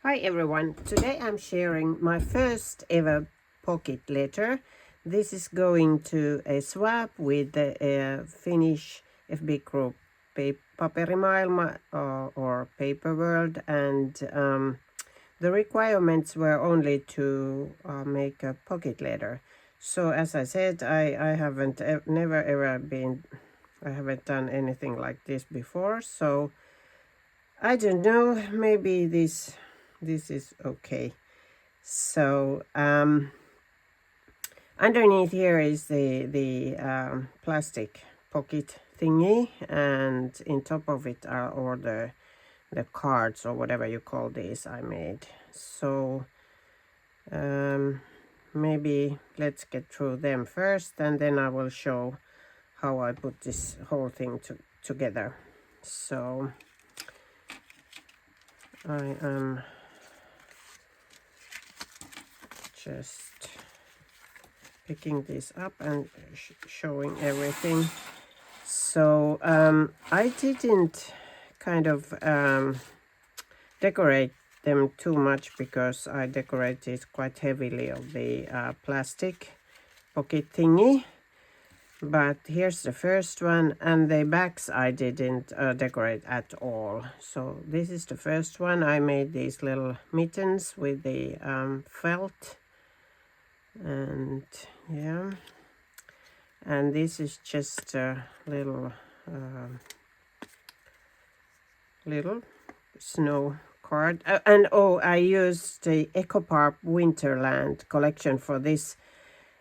Hi everyone, today I'm sharing my first ever pocket letter. This is going to a swap with the Finnish FB group Paperimaailma or Paper World, and the requirements were only to make a pocket letter. So as I said, I haven't never ever been, I haven't done anything like this before, so I don't know, maybe this is okay. So underneath here is the plastic pocket thingy, and in top of it are all the cards or whatever you call these I made. So maybe let's get through them first, and then I will show how I put this whole thing together. So I am just picking this up and showing everything. So I didn't kind of decorate them too much, because I decorated quite heavily of the plastic pocket thingy. But here's the first one, and the backs I didn't decorate at all. So this is the first one. I made these little mittens with the felt, and yeah, and this is just a little snow card, and oh, I used the Echopark Winterland collection for this,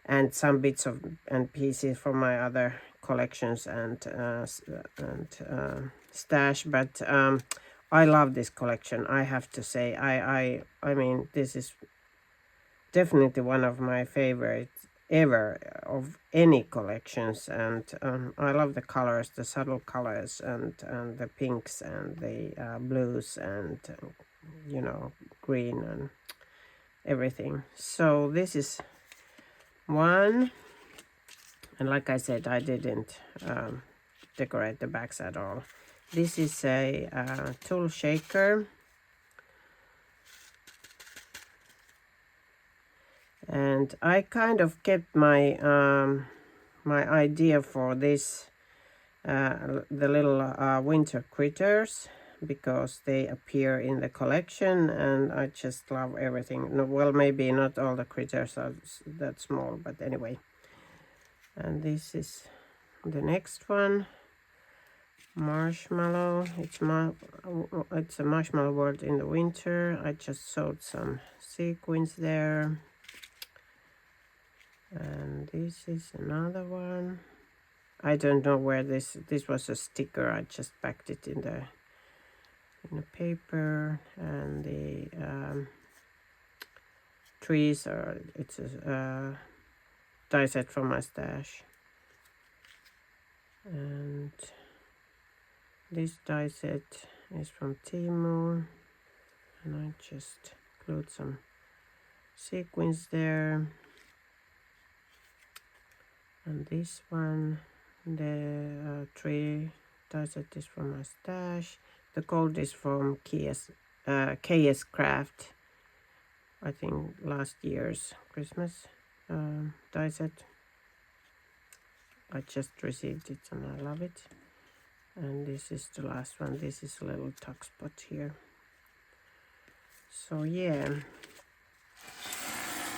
and some bits of and pieces from my other collections and stash. But I love this collection, I have to say. I mean, this is definitely one of my favorites ever of any collections, and I love the colors, the subtle colors, and the pinks and the blues, and you know, green and everything. So this is one, and like I said, I didn't decorate the backs at all. This is a tool shaker, and I kind of kept my my idea for this, the little winter critters, because they appear in the collection, and I just love everything. No, well, maybe not all the critters are that small, but anyway. And this is the next one, marshmallow. It's a marshmallow world in the winter. I just sewed some sequins there. And this is another one. I don't know where this was a sticker. I just packed it in the paper. And the trees are, it's a die set from my stash. And this die set is from Temu, and I just glued some sequins there. And this one, the tree die set is from my stash. The gold is from KS Craft, I think last year's Christmas die set. I just received it and I love it. And this is the last one. This is a little tuck spot here. So yeah,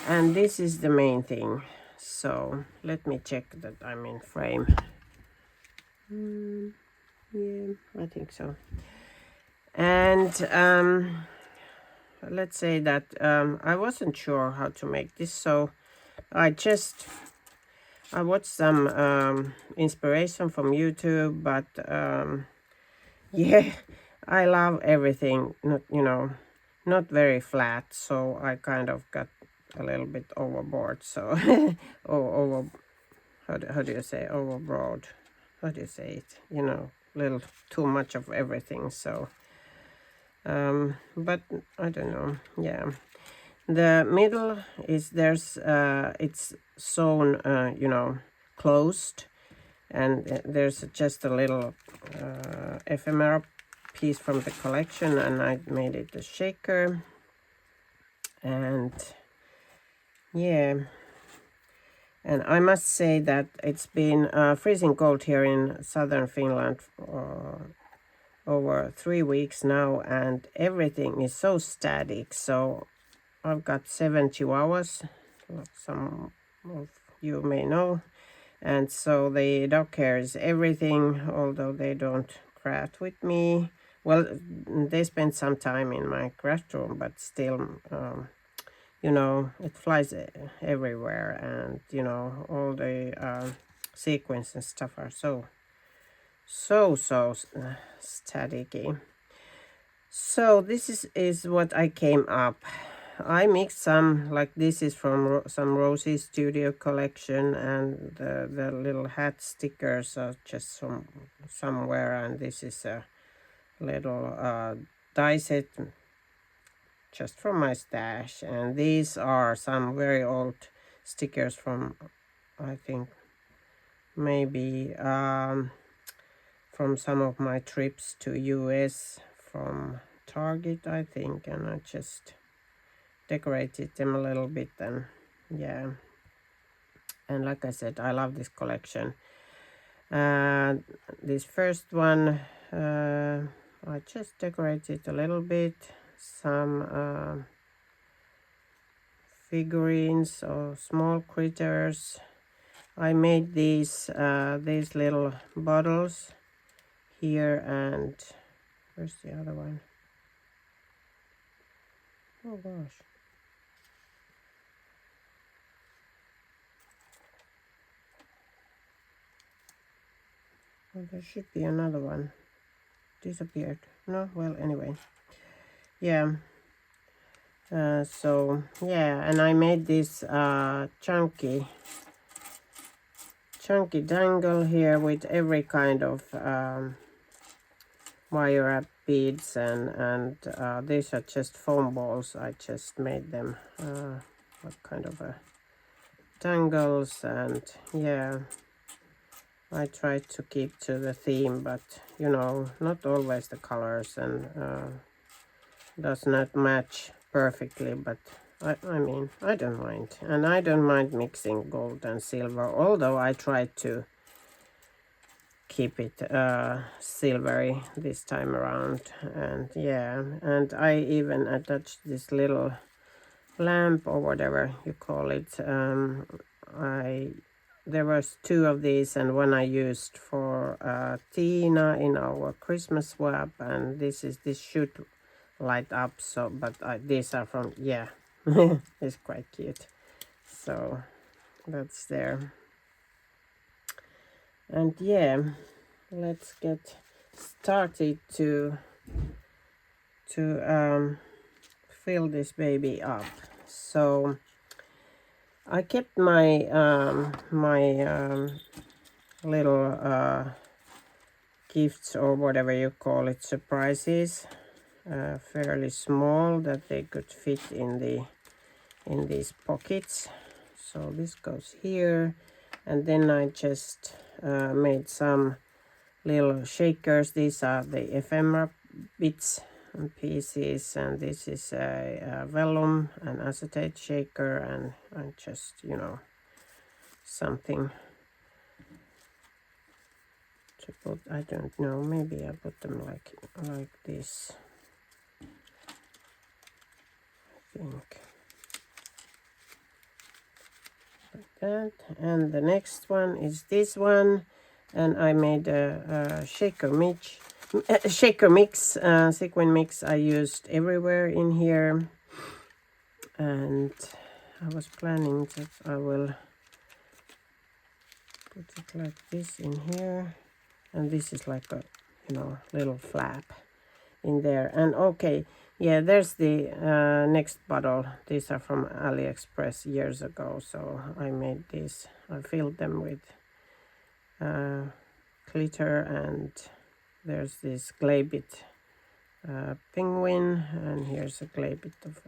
and this is the main thing. So let me check that I'm in frame. Yeah, I think so. And let's say that I wasn't sure how to make this, so I watched some inspiration from YouTube, but yeah, I love everything, not, you know, not very flat, so I kind of got a little bit overboard. So or how do you say overbroad? How do you say it? You know, little too much of everything. So but I don't know. Yeah, the middle is it's sewn, you know, closed, and there's just a little ephemera piece from the collection, and I made it a shaker. And yeah, and I must say that it's been freezing cold here in southern Finland over 3 weeks now, and everything is so static. So I've got 7 chihuahuas, like some of you may know, and so the dog cares everything, although they don't craft with me. Well, they spend some time in my craft room, but still, you know, it flies everywhere, and you know, all the sequins and stuff are so staticky. So this is what I came up. I mixed some, like this is from some Rosie Studio collection, and the little hat stickers are just from somewhere, and this is a little die set just from my stash, and these are some very old stickers from, I think, maybe from some of my trips to US from Target, I think, and I just decorated them a little bit, and yeah, and like I said, I love this collection. This first one, I just decorated a little bit, some figurines or small critters. I made these little bottles here, and where's the other one? Oh gosh. Well, there should be another one. Disappeared. No, well, anyway. Yeah. So yeah, and I made this chunky dangle here with every kind of wire wrap beads, and these are just foam balls. I just made them what kind of a dangles, and yeah, I tried to keep to the theme, but you know, not always the colors, and does not match perfectly, but I mean, I don't mind. And I don't mind mixing gold and silver, although I tried to keep it silvery this time around. And yeah, and I even attached this little lamp or whatever you call it. There was 2 of these, and one I used for Tina in our Christmas swap, and this should light up. So, but these are from, yeah, it's quite cute. So that's there. And yeah, let's get started to fill this baby up. So I kept my little gifts, or whatever you call it, surprises, fairly small, that they could fit in these pockets. So this goes here, and then I just made some little shakers. These are the ephemera bits and pieces, and this is a vellum and acetate shaker, and just, you know, something to put. I don't know, maybe I put them like this, I think, like that. And the next one is this one, and I made a shaker mix, sequin mix I used everywhere in here, and I was planning that I will put it like this in here, and this is like a, you know, little flap in there. And okay, yeah, there's the next bottle. These are from AliExpress years ago, so I made these. I filled them with glitter, and there's this clay bit penguin, and here's a clay bit of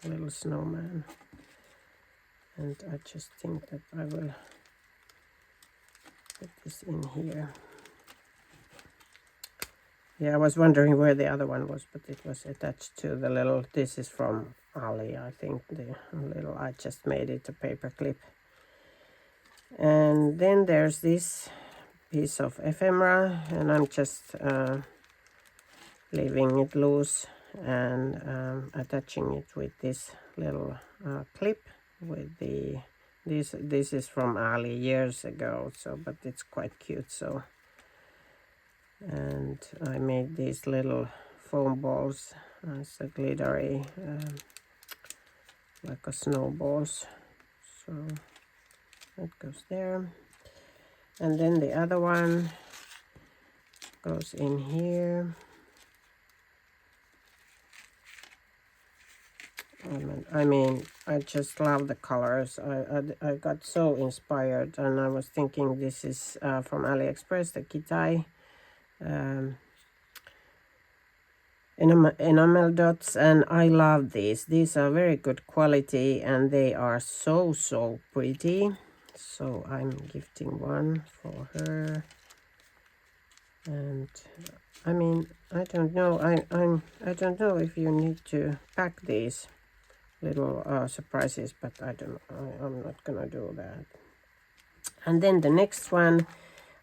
little snowman. And I just think that I will put this in here. Yeah, I was wondering where the other one was, but it was attached to the little, this is from Ali, I think, the little, I just made it a paper clip. And then there's this piece of ephemera, and I'm just leaving it loose and attaching it with this little clip with the this is from Ali years ago, so but it's quite cute. So, and I made these little foam balls as a glittery like a snowballs, so that goes there. And then the other one goes in here. I mean, I just love the colors. I got so inspired, and I was thinking this is from AliExpress, the Kitai enamel dots, and I love these. These are very good quality, and they are so pretty. So I'm gifting one for her. And I mean, I don't know. I don't know if you need to pack these little surprises, but I'm not gonna do that. And then the next one,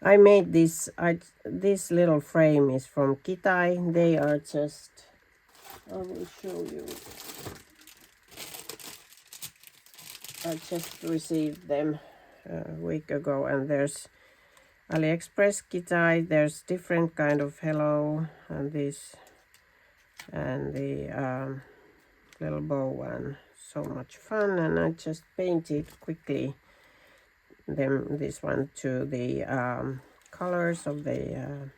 I made this. This little frame is from Kitai. They are just, I will show you. I just received them a week ago, and there's AliExpress Kitai. There's different kind of hello, and this, and the little bow one. So much fun, and I just painted quickly this one to the colors of the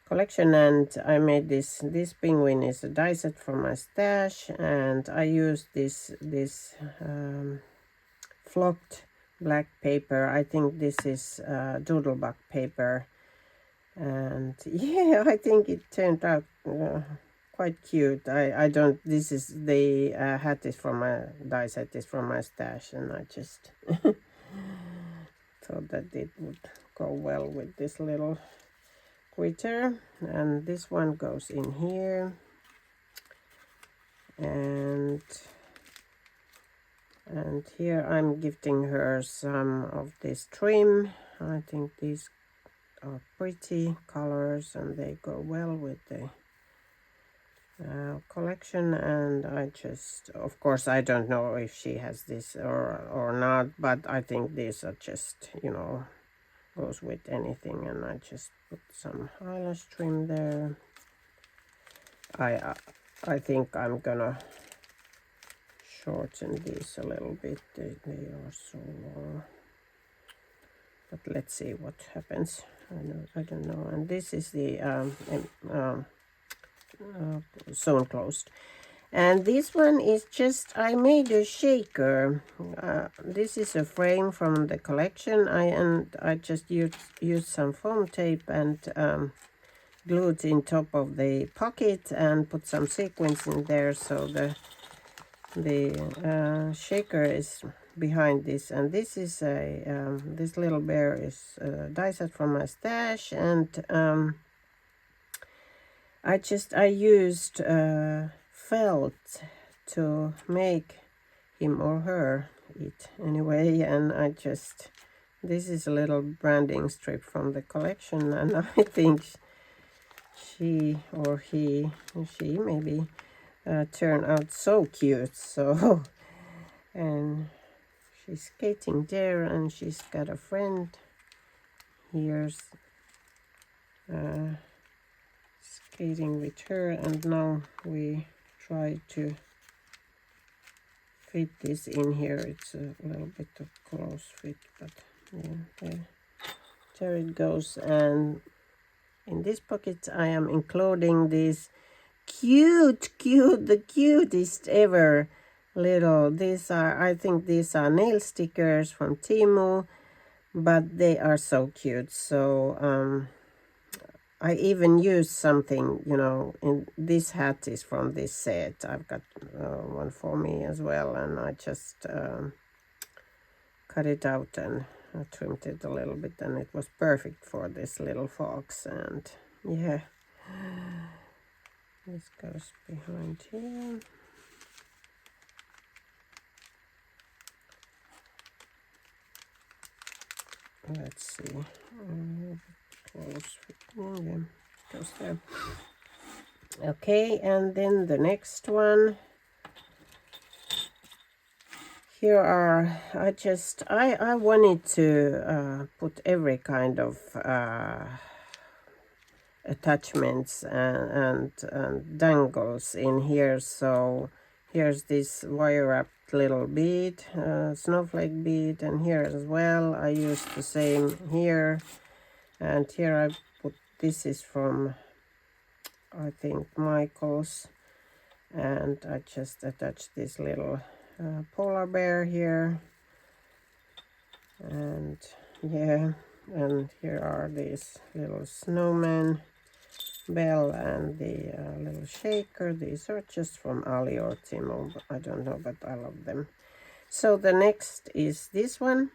collection, and I made this penguin is a die set from my stash, and I used this flocked black paper. I think this is doodlebug paper, and yeah, I think it turned out quite cute. I don't, this is the hat is from my die set is from my stash, and I just thought that it would go well with this little critter. And this one goes in here, and here I'm gifting her some of this trim. I think these are pretty colors, and they go well with the collection. And I just, of course, I don't know if she has this or not, but I think these are just, you know, goes with anything. And I just put some eyelash trim there. I think I'm gonna shorten these a little bit. They are so long, but let's see what happens. I don't know. And this is the sewn closed, and this one is just, I made a shaker. This is a frame from the collection. I just used some foam tape and glued in top of the pocket and put some sequins in there, so the shaker is behind this. And this is a this little bear is die set from my stash, and I used felt to make him or her eat anyway. And this is a little branding strip from the collection, and I think she or he maybe turn out so cute. So and she's skating there, and she's got a friend here's skating with her. And now we try to fit this in here. It's a little bit of close fit, but yeah, there it goes. And in this pocket I am including this cute, the cutest ever little, these are, I think these are nail stickers from Temu, but they are so cute. So I even used something, you know, in this hat is from this set. I've got one for me as well, and I just cut it out and trimmed it a little bit, and it was perfect for this little fox. And yeah, this goes behind here. let's see, close, yeah, goes there. Okay, and then the next one. Here are, I wanted to put every kind of attachments and dangles in here. So here's this wire wrapped little bead, snowflake bead, and here as well I used the same here. And here I put, this is from, I think, Michael's, and I just attached this little polar bear here. And yeah, and here are these little snowmen, bell, and the little shaker. These are just from Ali or Timo, I don't know, but I love them. So the next is this one,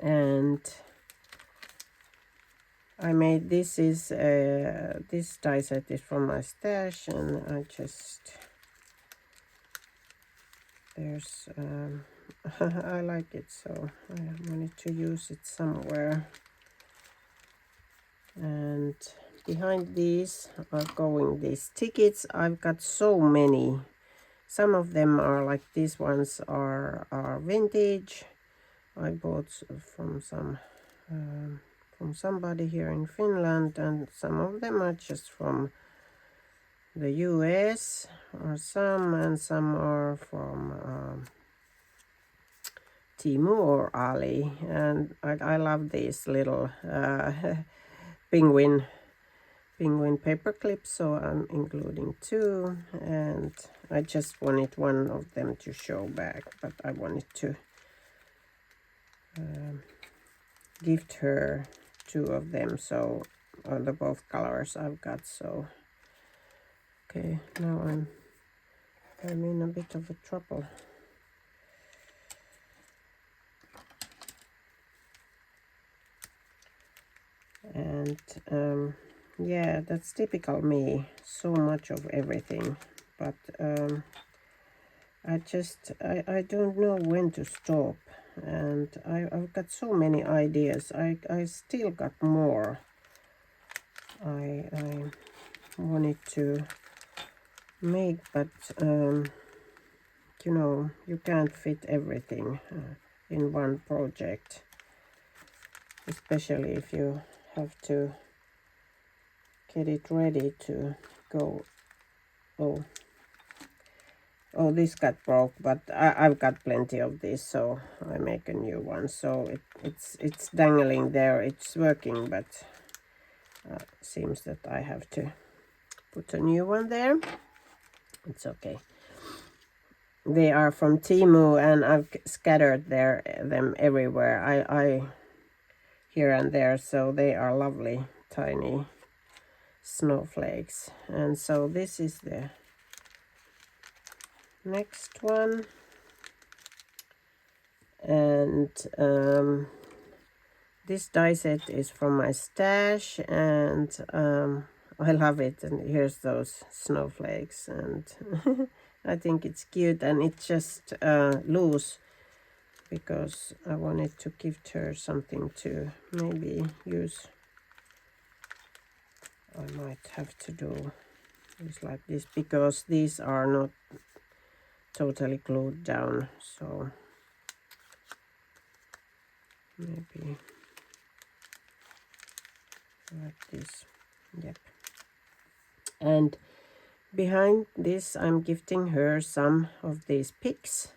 and I made, this is this die set is from my stash, and I just, there's I like it, so I wanted to use it somewhere. And behind these are going these tickets. I've got so many. Some of them are like, these ones are vintage. I bought from somebody here in Finland, and some of them are just from the US, or some, and some are from Timo or Ali. And I love these little penguin paper clips, so I'm including 2, and I just wanted one of them to show back, but I wanted to gift her 2 of them, so the both colors I've got. So okay, now I'm in a bit of a trouble. And yeah, that's typical me, so much of everything, but I don't know when to stop, and I've got so many ideas. I still got more I wanted to make, but you know, you can't fit everything in one project, especially if you have to get it ready to go. Oh, this got broke, but I've got plenty of this, so I make a new one. So it's dangling there. It's working, but seems that I have to put a new one there. It's okay. They are from Temu, and I've scattered them everywhere. I here and there, so they are lovely tiny snowflakes. And so this is the next one, and this die set is from my stash, and I love it. And here's those snowflakes, and I think it's cute, and it's just loose because I wanted to gift her something to maybe use. I might have to do this like this, because these are not totally glued down, so maybe like this. Yep. And behind this I'm gifting her some of these picks.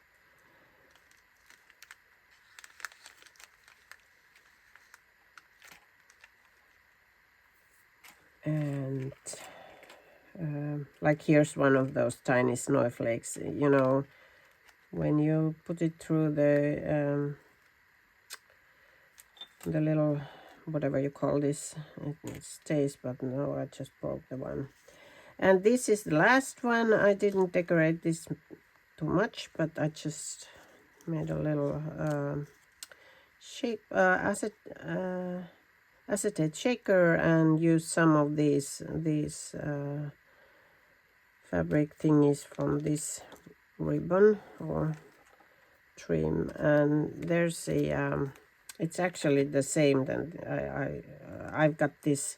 And like, here's one of those tiny snowflakes, you know, when you put it through the little, whatever you call this, it stays, but no, I just broke the one. And this is the last one. I didn't decorate this too much, but I just made a little shape acetate shaker, and used some of these fabric thingies from this ribbon or trim. And there's a It's actually the same. Then I've got this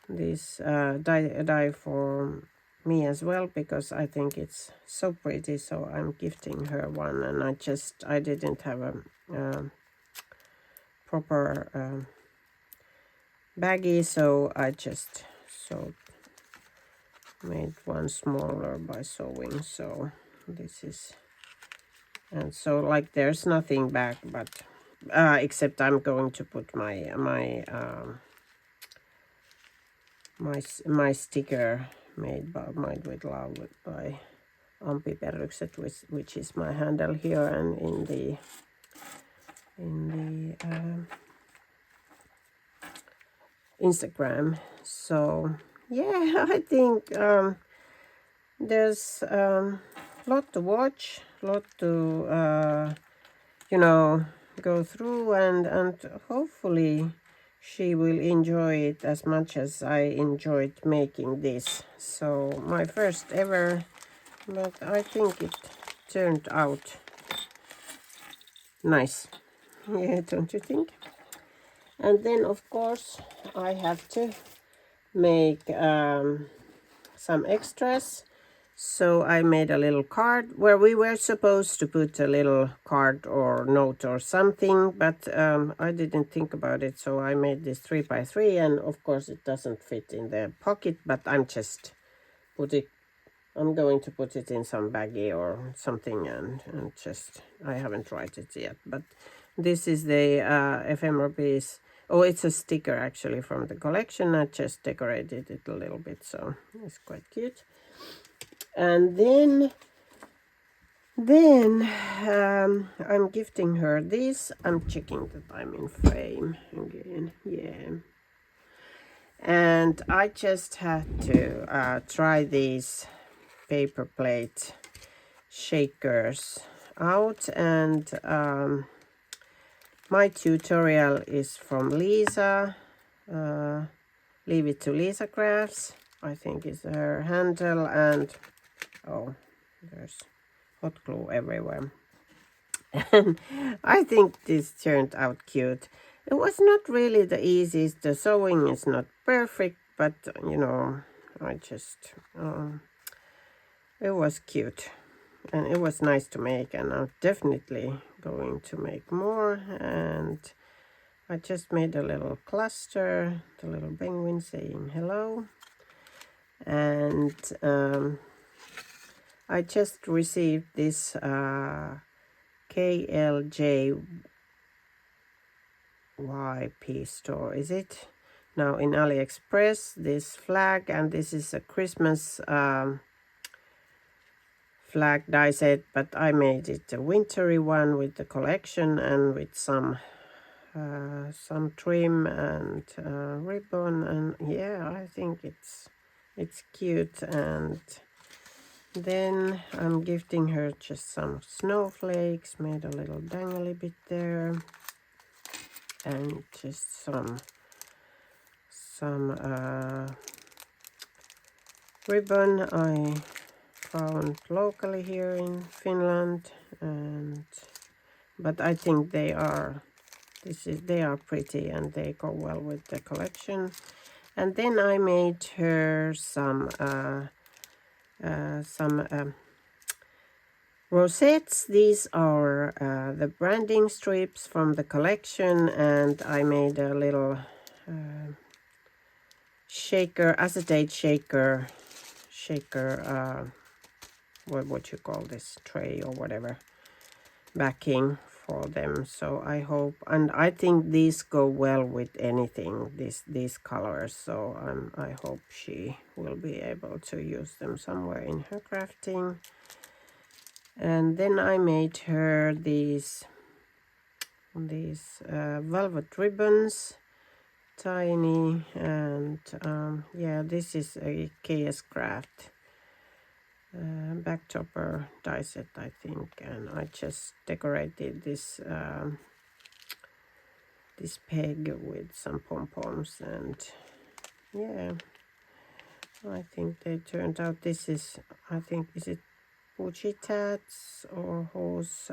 die for me as well, because I think it's so pretty. So I'm gifting her one, and I didn't have a proper baggie, so I just made one smaller by sewing. So this is, and so like there's nothing back, but except I'm going to put my sticker made with love by Ampi Perrykset, which is my handle here and in the Instagram. So yeah, I think there's lot to watch, lot to you know, go through, and hopefully she will enjoy it as much as I enjoyed making this. So my first ever, but I think it turned out nice. Yeah, don't you think? And then of course I have to make some extras. So I made a little card where we were supposed to put a little card or note or something, but I didn't think about it. So I made this 3x3, and of course it doesn't fit in the pocket, but I'm going to put it in some baggie or something, and just, I haven't tried it yet. But this is the ephemera piece. Oh, it's a sticker actually from the collection. I just decorated it a little bit, so it's quite cute. And then I'm gifting her this. I'm checking that I'm in frame again. Yeah. And I just had to try these paper plate shakers out, and my tutorial is from Lisa. Leave it to Lisa Crafts, I think is her handle, and oh, there's hot glue everywhere. And I think this turned out cute. It was not really the easiest. The sewing is not perfect, but you know, I just it was cute, and it was nice to make, and I'm definitely going to make more. And I just made a little cluster, the little penguin saying hello. And I just received this KLJYP store, is it? Now in AliExpress, this flag, and this is a Christmas flag die set, but I made it a wintry one with the collection and with some trim and ribbon, and yeah, I think it's cute. And then I'm gifting her just some snowflakes, made a little dangly bit there, and just some ribbon I found locally here in Finland, and but I think they are pretty, and they go well with the collection. And then I made her some rosettes. These are the branding strips from the collection, and I made a little shaker, acetate shaker, what you call this, tray or whatever, backing for them. So I hope, and I think these go well with anything, these colors. So I hope she will be able to use them somewhere in her crafting. And then I made her these velvet ribbons, tiny, and yeah, this is a KS Craft back topper die set, I think, and I just decorated this this peg with some pom-poms, and yeah, I think they turned out. This is, I think, is it Pucci Tats or whose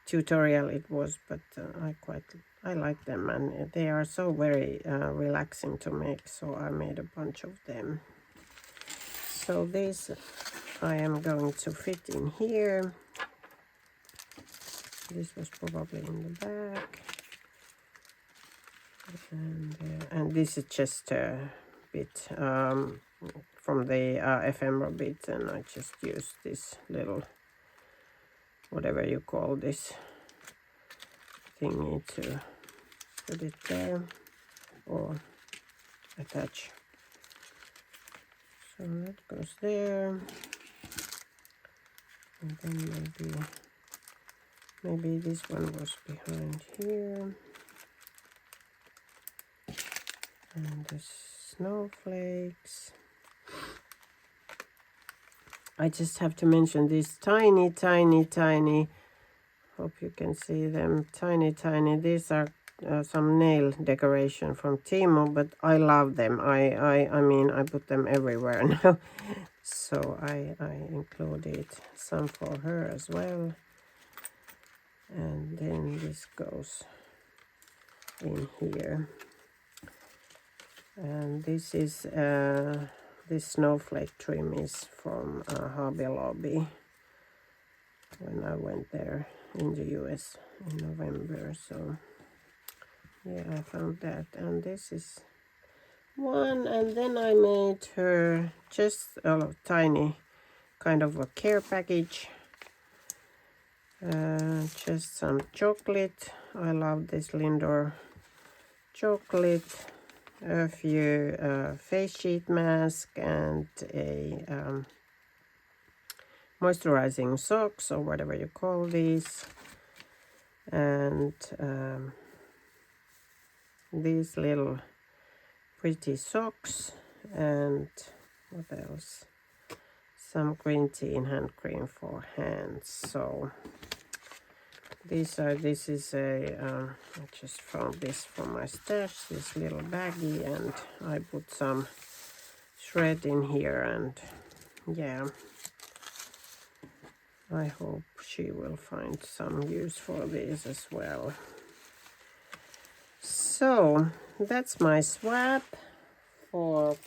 tutorial it was, but I like them, and they are so very relaxing to make, so I made a bunch of them. So this I am going to fit in here. This was probably in the back, and this is just a bit from the ephemera bit, and I just used this little, whatever you call this thingy, to put it there or attach. So that goes there, and then maybe this one was behind here, and the snowflakes. I just have to mention these tiny, hope you can see them, tiny. These are some nail decoration from Timo, but I love them. I mean, I put them everywhere now. So I included some for her as well. And then this goes in here. And this is this snowflake trim is from Hobby Lobby when I went there in the US in November. So yeah, I found that, and this is one. And then I made her just a tiny kind of a care package, just some chocolate. I love this Lindor chocolate, a few face sheet mask, and a moisturizing socks, or whatever you call these, and these little pretty socks, and what else, some green tea and hand cream for hands. So this is a I just found this from my stash, this little baggie, and I put some thread in here, and yeah, I hope she will find some use for this as well. So that's my swap for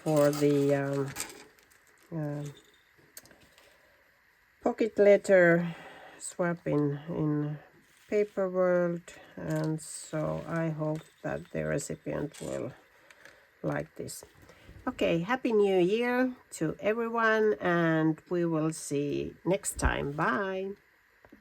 the pocket letter swap in Paper World, and so I hope that the recipient will like this. Okay, Happy New Year to everyone, and we will see next time. Bye!